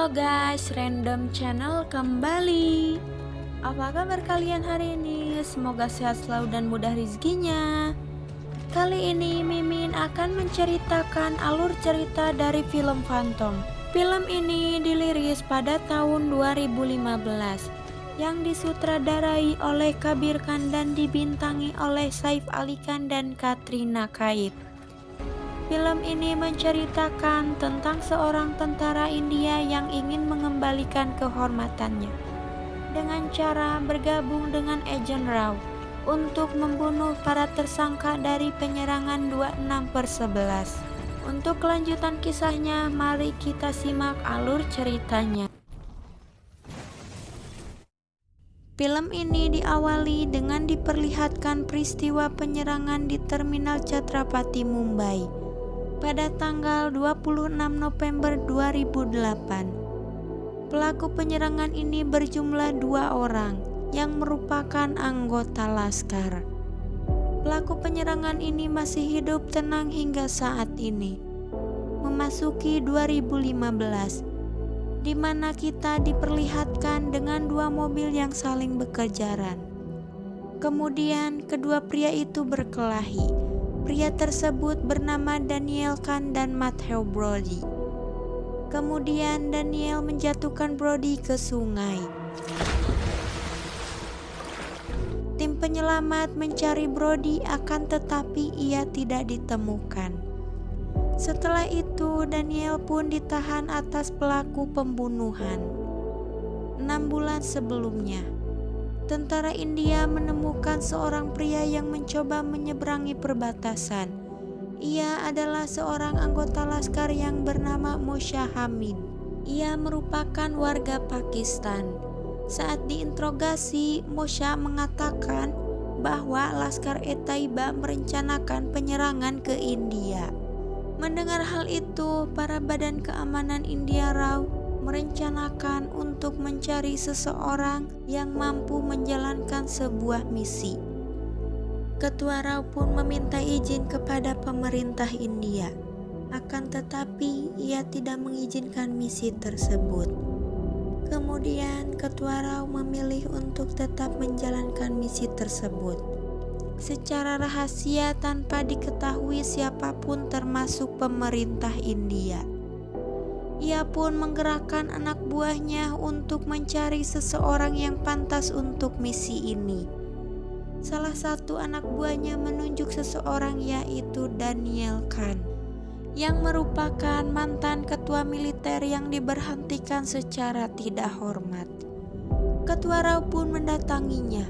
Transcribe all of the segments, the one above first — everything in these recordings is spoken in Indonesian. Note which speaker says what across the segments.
Speaker 1: Halo guys, Random Channel kembali. Apa kabar kalian hari ini? Semoga sehat selalu dan mudah rezekinya. Kali ini Mimin akan menceritakan alur cerita dari film Phantom. Film ini dirilis pada tahun 2015 yang disutradarai oleh Kabir Khan dan dibintangi oleh Saif Ali Khan dan Katrina Kaif. Film ini menceritakan tentang seorang tentara India yang ingin mengembalikan kehormatannya dengan cara bergabung dengan Agen Rao untuk membunuh para tersangka dari penyerangan 26/11. Untuk kelanjutan kisahnya, mari kita simak alur ceritanya. Film ini diawali dengan diperlihatkan peristiwa penyerangan di Terminal Chhatrapati Mumbai pada tanggal 26 November 2008. Pelaku penyerangan ini berjumlah 2 orang yang merupakan anggota laskar. Pelaku penyerangan ini masih hidup tenang hingga saat ini. Memasuki 2015, di mana kita diperlihatkan dengan 2 mobil yang saling berkejaran. Kemudian kedua pria itu berkelahi. Pria tersebut bernama Daniel Khan dan Matthew Brody. Kemudian Daniel menjatuhkan Brody ke sungai. Tim penyelamat mencari Brody, akan tetapi ia tidak ditemukan. Setelah itu Daniel pun ditahan atas pelaku pembunuhan. 6 bulan sebelumnya, tentara India menemukan seorang pria yang mencoba menyeberangi perbatasan. Ia adalah seorang anggota laskar yang bernama Mosha Hamid. Ia merupakan warga Pakistan. Saat diinterogasi, Mosha mengatakan bahwa Laskar-e-Taiba merencanakan penyerangan ke India. Mendengar hal itu, para badan keamanan India Rao merencanakan untuk mencari seseorang yang mampu menjalankan sebuah misi. Ketua Rao pun meminta izin kepada pemerintah India, akan tetapi ia tidak mengizinkan misi tersebut. Kemudian Ketua Rao memilih untuk tetap menjalankan misi tersebut secara rahasia tanpa diketahui siapapun termasuk pemerintah India. Ia pun menggerakkan anak buahnya untuk mencari seseorang yang pantas untuk misi ini. Salah satu anak buahnya menunjuk seseorang, yaitu Daniel Khan, yang merupakan mantan ketua militer yang diberhentikan secara tidak hormat. Ketua Rao pun mendatanginya.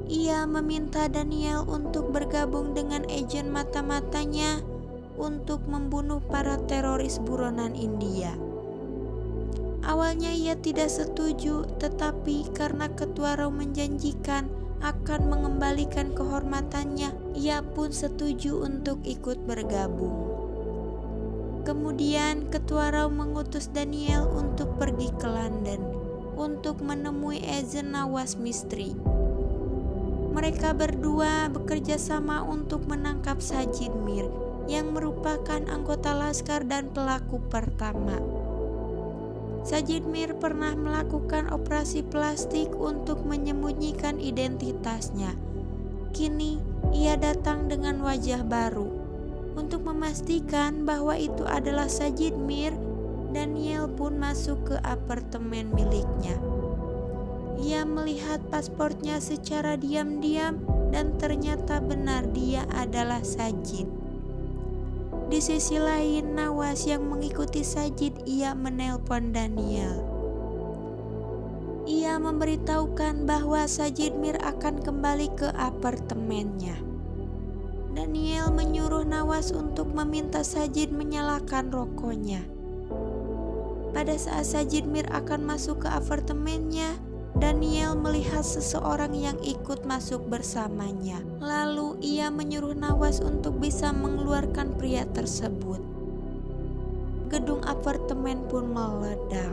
Speaker 1: Ia meminta Daniel untuk bergabung dengan agen mata-matanya untuk membunuh para teroris buronan India. Awalnya ia tidak setuju, tetapi karena Ketua Rao menjanjikan akan mengembalikan kehormatannya, ia pun setuju untuk ikut bergabung. Kemudian Ketua Rao mengutus Daniel untuk pergi ke London untuk menemui Agen Nawaz Mistry. Mereka berdua bekerja sama untuk menangkap Sajid Mir, yang merupakan anggota laskar dan pelaku pertama. Sajid Mir pernah melakukan operasi plastik untuk menyembunyikan identitasnya. Kini ia datang dengan wajah baru. Untuk memastikan bahwa itu adalah Sajid Mir, Daniel pun masuk ke apartemen miliknya. Ia melihat paspornya secara diam-diam dan ternyata benar dia adalah Sajid. Di sisi lain, Nawaz yang mengikuti Sajid, ia menelpon Daniel. Ia memberitahukan bahwa Sajid Mir akan kembali ke apartemennya. Daniel menyuruh Nawaz untuk meminta Sajid menyalakan rokoknya. Pada saat Sajid Mir akan masuk ke apartemennya, Daniel melihat seseorang yang ikut masuk bersamanya. Lalu ia menyuruh Nawaz untuk bisa mengeluarkan pria tersebut. Gedung apartemen pun meledak.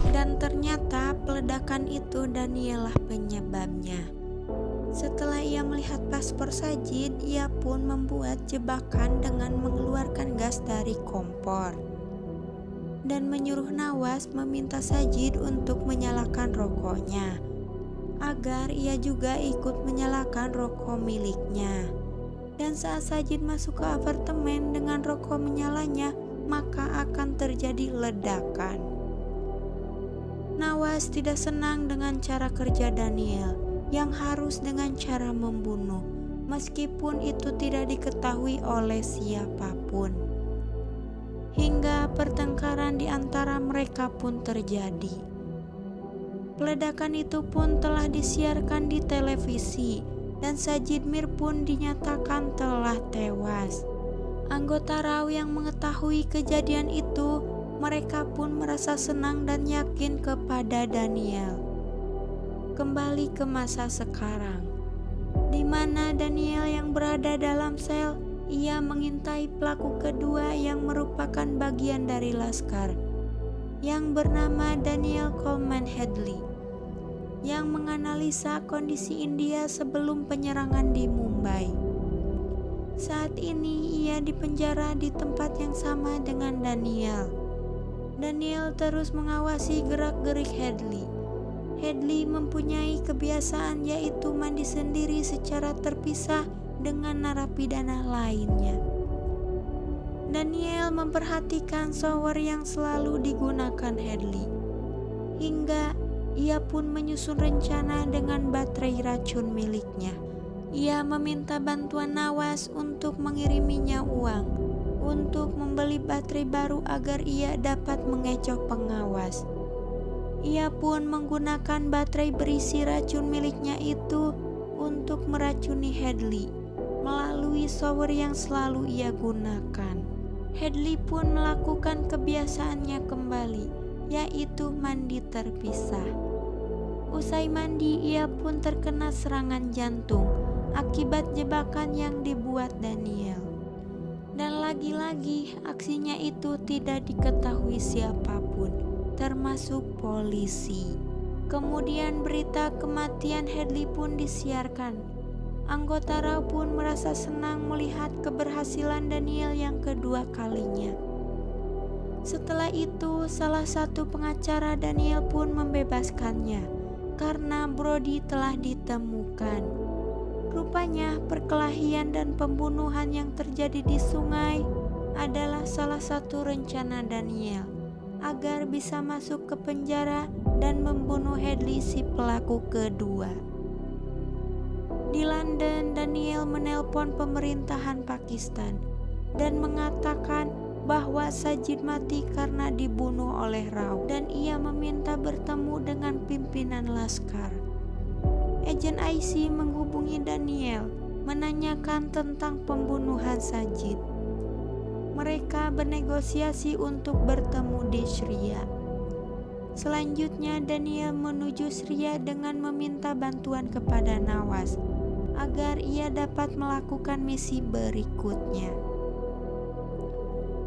Speaker 1: Dan ternyata peledakan itu Daniel lah penyebabnya. Setelah ia melihat paspor Sajid, ia pun membuat jebakan dengan mengeluarkan gas dari kompor dan menyuruh Nawas meminta Sajid untuk menyalakan rokoknya agar ia juga ikut menyalakan rokok miliknya. Dan saat Sajid masuk ke apartemen dengan rokok menyalanya, maka akan terjadi ledakan. Nawas tidak senang dengan cara kerja Daniel yang harus dengan cara membunuh, meskipun itu tidak diketahui oleh siapapun. Hingga pertengkaran di antara mereka pun terjadi. Peledakan itu pun telah disiarkan di televisi dan Sajid Mir pun dinyatakan telah tewas. Anggota RAW yang mengetahui kejadian itu, mereka pun merasa senang dan yakin kepada Daniel. Kembali ke masa sekarang, di mana Daniel yang berada dalam sel, ia mengintai pelaku kedua yang merupakan bagian dari Laskar, yang bernama Daniel Coleman Hadley, yang menganalisa kondisi India sebelum penyerangan di Mumbai. Saat ini ia dipenjara di tempat yang sama dengan Daniel. Daniel terus mengawasi gerak-gerik Hadley. Hadley mempunyai kebiasaan yaitu mandi sendiri secara terpisah dengan narapidana lainnya. Daniel memperhatikan shower yang selalu digunakan Hadley, hingga ia pun menyusun rencana dengan baterai racun miliknya. Ia meminta bantuan Nawas untuk mengiriminya uang untuk membeli baterai baru agar ia dapat mengecoh pengawas. Ia pun menggunakan baterai berisi racun miliknya itu untuk meracuni Hadley melalui shower yang selalu ia gunakan. Hadley pun melakukan kebiasaannya kembali, yaitu mandi terpisah. Usai mandi, ia pun terkena serangan jantung akibat jebakan yang dibuat Daniel. Dan lagi-lagi aksinya itu tidak diketahui siapapun, termasuk polisi. Kemudian berita kematian Hadley pun disiarkan. Anggota RAW pun merasa senang melihat keberhasilan Daniel yang kedua kalinya. Setelah itu, salah satu pengacara Daniel pun membebaskannya karena Brody telah ditemukan. Rupanya perkelahian dan pembunuhan yang terjadi di sungai adalah salah satu rencana Daniel agar bisa masuk ke penjara dan membunuh Hadley si pelaku kedua. Di London, Daniel menelpon pemerintahan Pakistan dan mengatakan bahwa Sajid mati karena dibunuh oleh RAW dan ia meminta bertemu dengan pimpinan Laskar. Agen IC menghubungi Daniel menanyakan tentang pembunuhan Sajid. Mereka bernegosiasi untuk bertemu di Syria. Selanjutnya Daniel menuju Syria dengan meminta bantuan kepada Nawas agar ia dapat melakukan misi berikutnya.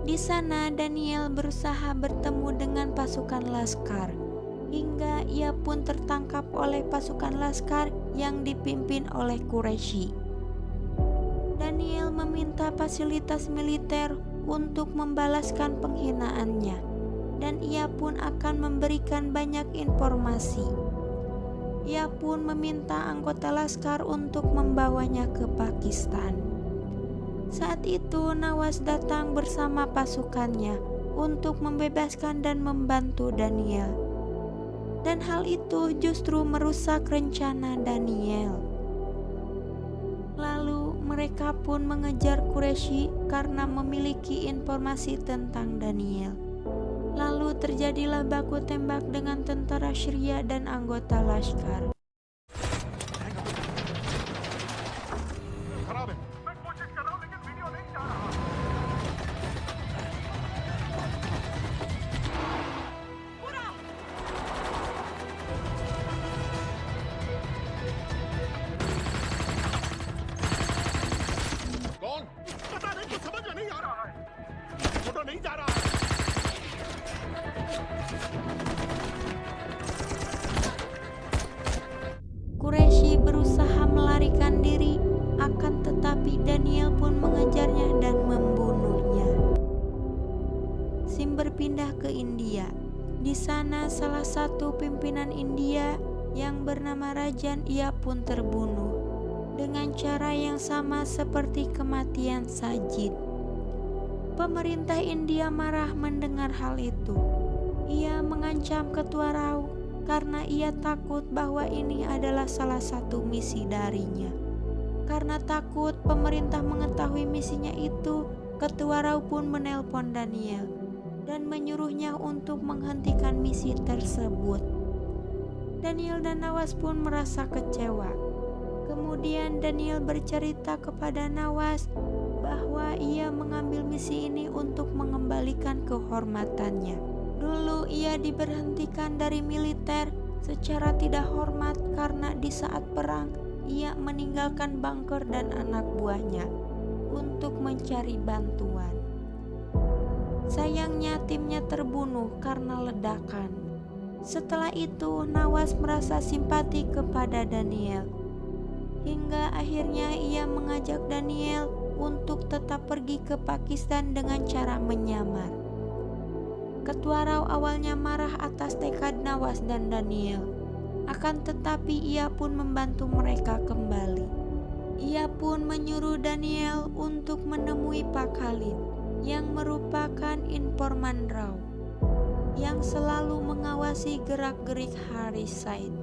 Speaker 1: Di sana Daniel berusaha bertemu dengan pasukan Laskar, hingga ia pun tertangkap oleh pasukan Laskar yang dipimpin oleh Qureshi. Daniel meminta fasilitas militer untuk membalaskan penghinaannya, dan ia pun akan memberikan banyak informasi. Ia pun meminta anggota Laskar untuk membawanya ke Pakistan. Saat itu Nawas datang bersama pasukannya untuk membebaskan dan membantu Daniel. Dan hal itu justru merusak rencana Daniel. Lalu mereka pun mengejar Qureshi karena memiliki informasi tentang Daniel. Lalu terjadilah baku tembak dengan tentara Syria dan anggota Laskar. sendiri, akan tetapi Daniel pun mengejarnya dan membunuhnya. Sim berpindah ke India. Di sana salah satu pimpinan India yang bernama Rajan ia pun terbunuh dengan cara yang sama seperti kematian Sajid. Pemerintah India marah mendengar hal itu. Ia mengancam Ketua Rao karena ia takut bahwa ini adalah salah satu misi darinya. Karena takut pemerintah mengetahui misinya itu, Ketua Rao pun menelpon Daniel dan menyuruhnya untuk menghentikan misi tersebut. Daniel dan Nawas pun merasa kecewa. Kemudian Daniel bercerita kepada Nawas bahwa ia mengambil misi ini untuk mengembalikan kehormatannya. Dulu ia diberhentikan dari militer secara tidak hormat karena di saat perang ia meninggalkan bunker dan anak buahnya untuk mencari bantuan. Sayangnya timnya terbunuh karena ledakan. Setelah itu Nawas merasa simpati kepada Daniel. Hingga akhirnya ia mengajak Daniel untuk tetap pergi ke Pakistan dengan cara menyamar. Ketua Rao awalnya marah atas tekad Nawas dan Daniel. Akan tetapi ia pun membantu mereka kembali. Ia pun menyuruh Daniel untuk menemui Pak Khalid yang merupakan informan Rao yang selalu mengawasi gerak-gerik Haris Said.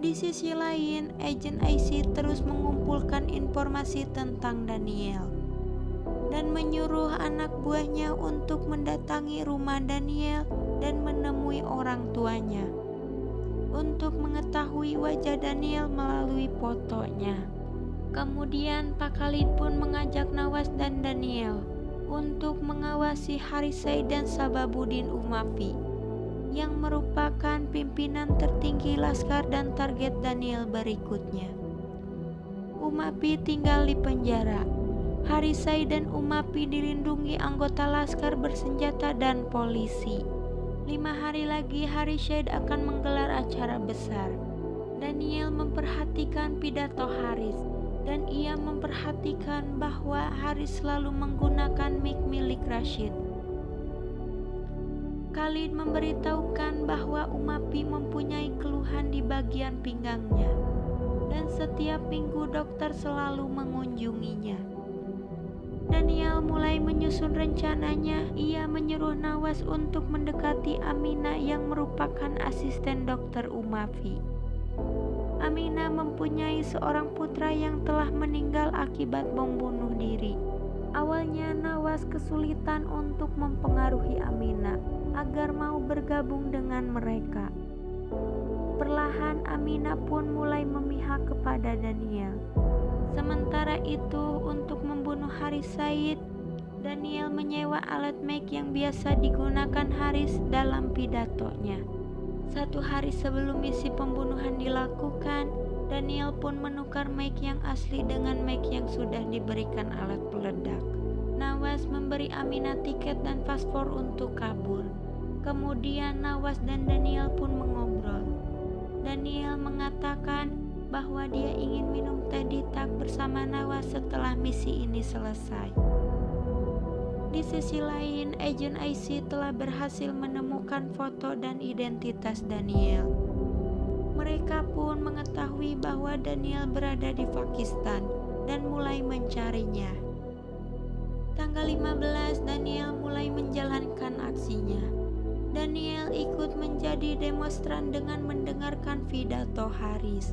Speaker 1: Di sisi lain, agen IC terus mengumpulkan informasi tentang Daniel dan menyuruh anak buahnya untuk mendatangi rumah Daniel dan menemui orang tuanya untuk mengetahui wajah Daniel melalui fotonya. Kemudian Pak Khalid pun mengajak Nawas dan Daniel untuk mengawasi Haris Said dan Sababuddin Umafi yang merupakan pimpinan tertinggi laskar dan target Daniel berikutnya. Umafi tinggal di penjara. Haris Said dan Umafi dilindungi anggota laskar bersenjata dan polisi. 5 hari lagi Haris Said akan menggelar acara besar. Daniel memperhatikan pidato Haris dan ia memperhatikan bahwa Haris selalu menggunakan mic milik Rashid. Khalid memberitahukan bahwa Umafi mempunyai keluhan di bagian pinggangnya dan setiap minggu dokter selalu mengunjunginya. Daniel mulai menyusun rencananya. Ia menyuruh Nawas untuk mendekati Aminah yang merupakan asisten dokter Umafi. Aminah mempunyai seorang putra yang telah meninggal akibat bom bunuh diri. Awalnya Nawas kesulitan untuk mempengaruhi Aminah agar mau bergabung dengan mereka. Perlahan Aminah pun mulai memihak kepada Daniel. Sementara itu, untuk membunuh Haris Said, Daniel menyewa alat mic yang biasa digunakan Haris dalam pidatonya. 1 hari sebelum misi pembunuhan dilakukan, Daniel pun menukar mic yang asli dengan mic yang sudah diberikan alat peledak. Nawas memberi Aminah tiket dan paspor untuk kabur. Kemudian Nawas dan Daniel pun mengobrol. Daniel mengatakan bahwa dia ingin minum teh di tak bersama Nawas setelah misi ini selesai. Di sisi lain, agen IC telah berhasil menemukan foto dan identitas Daniel. Mereka pun mengetahui bahwa Daniel berada di Pakistan dan mulai mencarinya. Tanggal 15, Daniel mulai menjalankan aksinya. Daniel ikut menjadi demonstran dengan mendengarkan pidato Haris.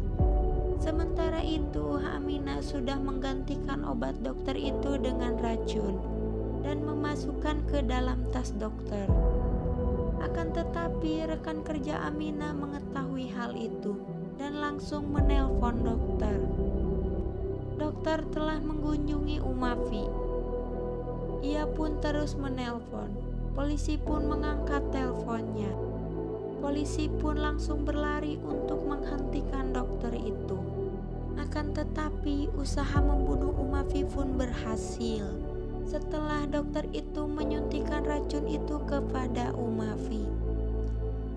Speaker 1: Sementara itu, Aminah sudah menggantikan obat dokter itu dengan racun dan memasukkan ke dalam tas dokter. Akan tetapi rekan kerja Aminah mengetahui hal itu dan langsung menelpon dokter. Dokter telah mengunjungi Umafi. Ia pun terus menelpon. Polisi pun mengangkat teleponnya. Polisi pun langsung berlari untuk menghentikan dokter itu. Akan tetapi usaha membunuh Umafi pun berhasil setelah dokter itu menyuntikkan racun itu kepada Umafi.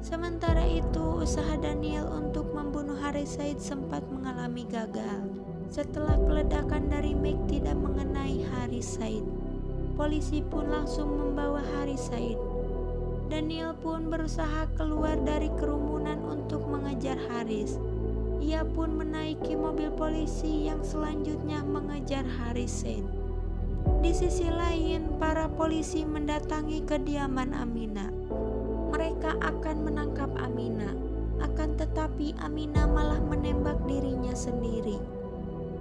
Speaker 1: Sementara itu usaha Daniel untuk membunuh Haris Said sempat mengalami gagal. Setelah peledakan dari Mike tidak mengenai Haris Said, polisi pun langsung membawa Haris Said. Daniel pun berusaha keluar dari kerumunan untuk mengejar Haris. Ia pun menaiki mobil polisi yang selanjutnya mengejar Haris Said. Di sisi lain, para polisi mendatangi kediaman Amina. Mereka akan menangkap Amina, akan tetapi Amina malah menembak dirinya sendiri.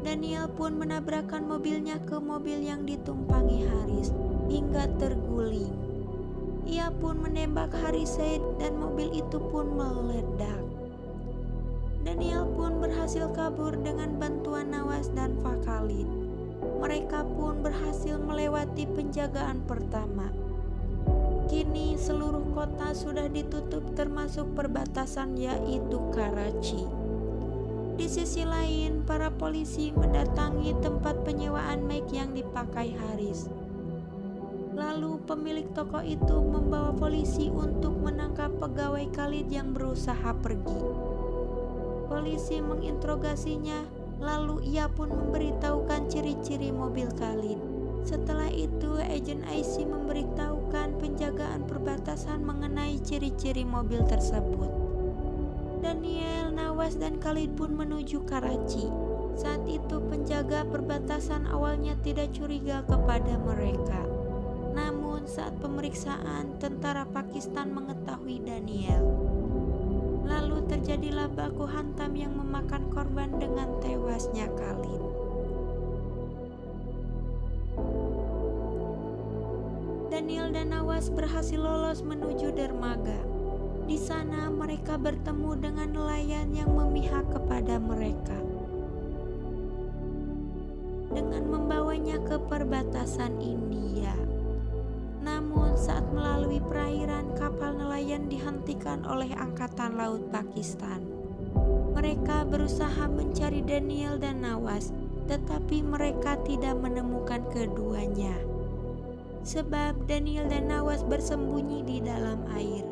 Speaker 1: Daniel pun menabrakkan mobilnya ke mobil yang ditumpangi Haris hingga terguling. Ia pun menembak Haris Said dan mobil itu pun meledak. Daniel pun berhasil kabur dengan bantuan Nawas dan Fakalid. Mereka pun berhasil melewati penjagaan pertama. Kini seluruh kota sudah ditutup termasuk perbatasan yaitu Karachi. Di sisi lain, para polisi mendatangi tempat penyewaan Mike yang dipakai Haris. Lalu pemilik toko itu membawa polisi untuk menangkap pegawai Khalid yang berusaha pergi. Polisi menginterogasinya, lalu ia pun memberitahukan ciri-ciri mobil Khalid. Setelah itu, agen IC memberitahukan penjagaan perbatasan mengenai ciri-ciri mobil tersebut. Daniel, Nawas, dan Khalid pun menuju Karachi. Saat itu penjaga perbatasan awalnya tidak curiga kepada mereka. Namun saat pemeriksaan, tentara Pakistan mengetahui Daniel. Lalu terjadilah baku hantam yang memakan korban dengan tewasnya Khalid. Daniel dan Nawas berhasil lolos menuju dermaga. Di sana mereka bertemu dengan nelayan yang memihak kepada mereka. Dengan membawanya ke perbatasan India. Namun saat melalui perairan, kapal nelayan dihentikan oleh Angkatan Laut Pakistan. Mereka berusaha mencari Daniel dan Nawas, tetapi mereka tidak menemukan keduanya. Sebab Daniel dan Nawas bersembunyi di dalam air.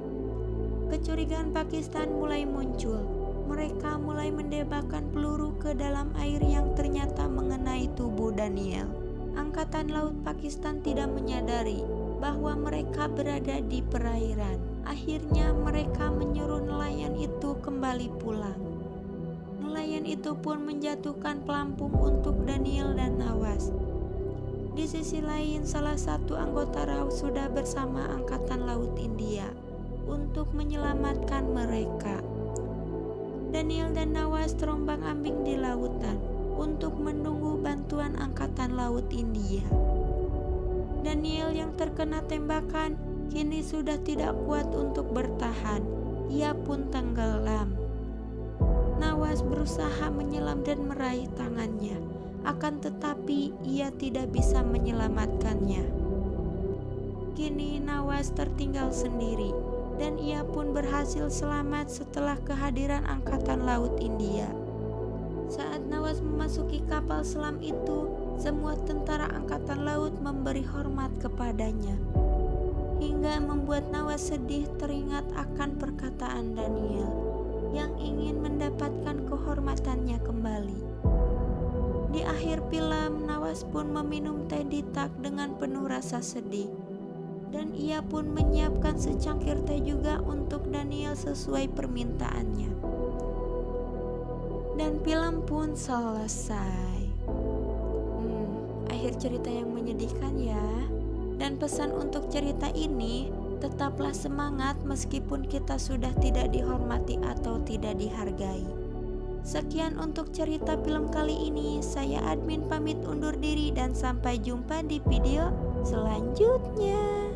Speaker 1: Kecurigaan Pakistan mulai muncul. Mereka mulai menembakkan peluru ke dalam air yang ternyata mengenai tubuh Daniel. Angkatan Laut Pakistan tidak menyadari bahwa mereka berada di perairan. Akhirnya mereka menyuruh nelayan itu kembali pulang. Nelayan itu pun menjatuhkan pelampung untuk Daniel dan Nawas. Di sisi lain, salah satu anggota RAU sudah bersama Angkatan Laut India untuk menyelamatkan mereka. Daniel dan Nawas terombang-ambing di lautan untuk menunggu bantuan Angkatan Laut India. Daniel yang terkena tembakan kini sudah tidak kuat untuk bertahan. Ia pun tenggelam. Nawas berusaha menyelam dan meraih tangannya, akan tetapi ia tidak bisa menyelamatkannya. Kini Nawas tertinggal sendiri dan ia pun berhasil selamat setelah kehadiran Angkatan Laut India. Saat Nawas memasuki kapal selam itu, semua tentara Angkatan Laut memberi hormat kepadanya. Hingga membuat Nawas sedih teringat akan perkataan Daniel yang ingin mendapatkan kehormatannya kembali. Di akhir film, Nawas pun meminum teh ditak dengan penuh rasa sedih. Dan ia pun menyiapkan secangkir teh juga untuk Daniel sesuai permintaannya. Dan film pun selesai. Akhir cerita yang menyedihkan ya. Dan pesan untuk cerita ini, tetaplah semangat meskipun kita sudah tidak dihormati atau tidak dihargai. Sekian untuk cerita film kali ini. Saya admin pamit undur diri dan sampai jumpa di video selanjutnya.